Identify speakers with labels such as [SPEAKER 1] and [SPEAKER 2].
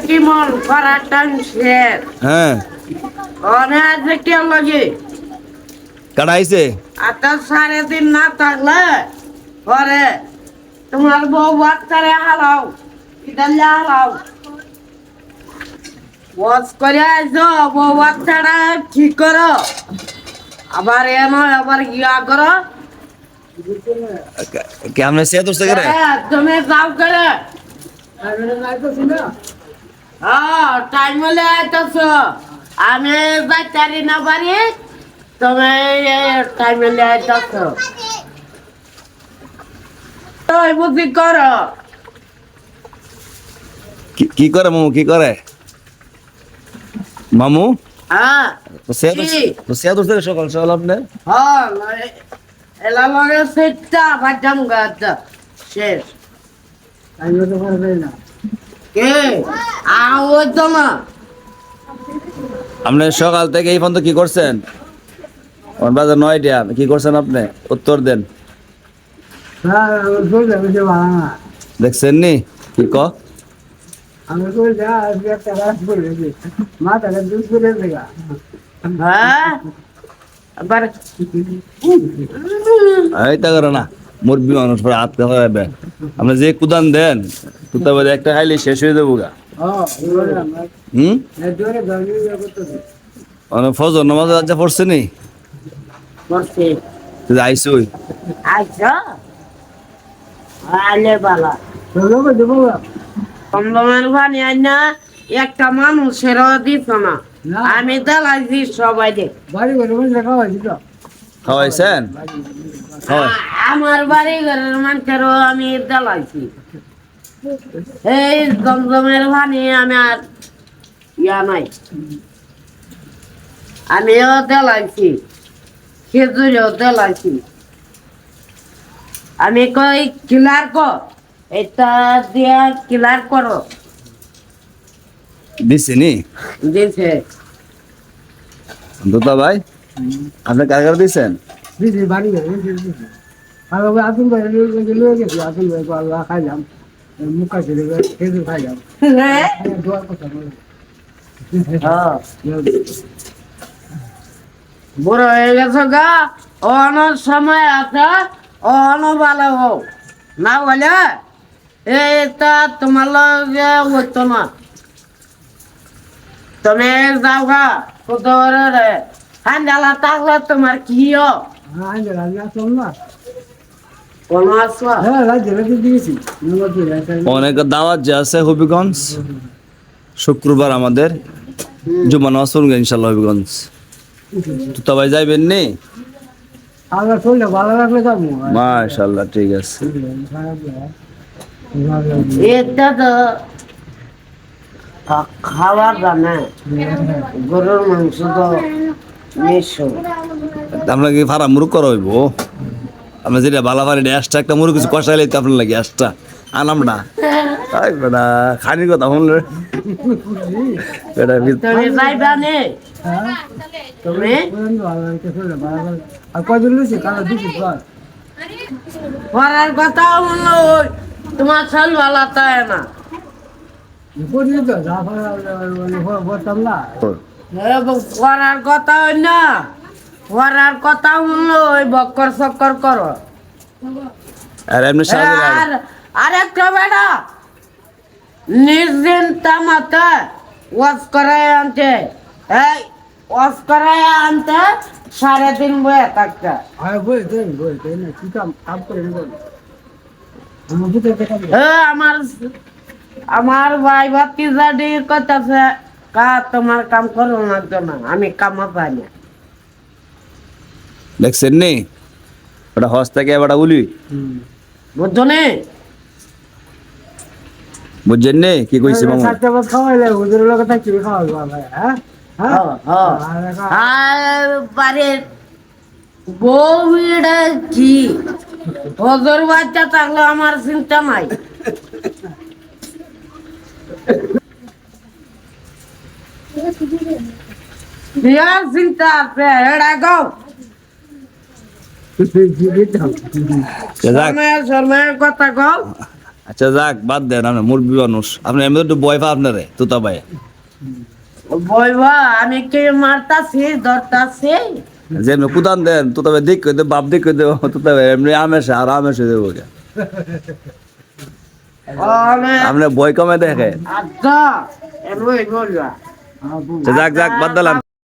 [SPEAKER 1] কি মন করাটা শেষ
[SPEAKER 2] হ্যাঁ
[SPEAKER 1] অনেক কি লাগে
[SPEAKER 2] কাটা আইছে
[SPEAKER 1] আটা 3.5 না থাকলে পরে তোমার বউ বাচ্চারে হালাও ইদালে হালাও ওয়াশ করে আইসো বউ বাচ্চাটা ঠিক করো আবার এনো আবার গিয়া করো
[SPEAKER 2] কেমনে সে তোর থেকে
[SPEAKER 1] তুমি যাও করে হ্যাঁ টাইম হলে আইতেছ আমি বাচ্চারি না পারি তুমি টাইম হলে আইতেছ তুই বুদ্ধি করো
[SPEAKER 2] কি করে মামু কি করে মামু
[SPEAKER 1] হ্যাঁ
[SPEAKER 2] তো সে তোর থেকে সকাল সকাল আপনি
[SPEAKER 1] হ্যাঁ এলা লগে সেটা বাজাম গাছ শেষ কে ওই তো না
[SPEAKER 2] আপনি সকাল থেকে এই পর্যন্ত কি করছেন আমার বাজার 9টা কি করছেন আপনি উত্তর দেন দেখছেন নি কি ক
[SPEAKER 1] হ্যাঁ আবার
[SPEAKER 2] এইটা করে না মুরবি মানুষ পরে হাত হবে আপনি যে কুদান দেন কুতা বলে একটা খাইলে শেষ হয়ে যাবো গা অনেক ফজর নামাজ আজ পড়ছে নি
[SPEAKER 1] বসে
[SPEAKER 2] আইসুই
[SPEAKER 1] আচ্ছা আলে বালা কমলমের ভানি না একটা মানুষেরও দিত না আমি দেলাইছি সবাই দে
[SPEAKER 2] খাওয়াইছেন খাওয়াই
[SPEAKER 1] আমার বাড়ি ঘরের মানুষেরও আমি দেলাইছি এই জমজমের ভানি আমি আর ইয়া নাই আমিও দেলাইছি খেজুরেও দেলাইছি আমি কই ক্লিয়ার কর এটা দিয়া ক্লিয়ার করো
[SPEAKER 2] দিছে নি
[SPEAKER 1] দিছে
[SPEAKER 2] দুতা ভাই আপনি কার কার দিছেন
[SPEAKER 1] বড় হয়ে গেছে গা অন সময় আছে অন ভালো হোক না বলে এটা তোমার লগে হইতো না তুমি যাও গা কোদরে হান্ডালা থাকলে তোমার কি কোন আসবা
[SPEAKER 2] অনেক দাওয়াত যে আছে হবিগঞ্জ শুক্রবার আমাদের জুমা নামাজ পড়ুন ইনশাল্লাহ হবিগঞ্জ দুতা ভাই যাইবেন নি মাশাআল্লাহ ঠিক আছে
[SPEAKER 1] এটা তো খাওয়ার জানে গরুর মাংস তো মিশো
[SPEAKER 2] আমরা কি ফারা মুরুক করা হইব আমরা যেটা বালা পারি এক্সট্রা একটা মুরুক কিছু কষাইলে তো আপনার লাগে এক্সট্রা আনাম না তাই বেটা খানির কথা শুনলে বেটা
[SPEAKER 1] তুমি যাইবা নে তুমি পড়ার কথা বললো তোমার চল ভালো তাই না পড়ার কথা হই না পড়ার কথা বললো ওই বক্কর চক্কর করো
[SPEAKER 2] আর এমনি
[SPEAKER 1] আর আরেকটা বেটা নিশ্চিন্তা মাথা ওয়াশ করায় আনতে এই ওয়াশ করায় আনতে 3.5 বয়ে থাকতে আমার আমার ভাই ভাতি জাডি কইতাছে কা তোমার কাম করো না জন্য আমি কাম পাই না
[SPEAKER 2] দেখছেন নি ওটা হস থেকে বেটা বলি
[SPEAKER 1] বুঝছো নে
[SPEAKER 2] বুঝছেন নি কি কইছে মামু
[SPEAKER 1] আর বাড়ির বউটা কি হজর বাচ্চা থাকলে আমার চিন্তা নাই বিয়ার চিন্তা আছে এড়া গাও শর্মায়ের কথা গাও
[SPEAKER 2] আচ্ছা যাক বাদ দেন আপনি মুরব্বী মানুষ আপনি এমনি একটু বয় পা আপনারে তুতা ভাই
[SPEAKER 1] বলবা আমি কি মারতাছি ধরতাছি
[SPEAKER 2] যে এমনি কুদান দেন তুতা ভাই দিক করে দেব বাপ দিক করে দেব তুতা ভাই এমনি আমেশে আর আমেশে দেবো আপনি বই কমে দেখে
[SPEAKER 1] আচ্ছা এমনি বলবা
[SPEAKER 2] যাক যাক বাদ দিলাম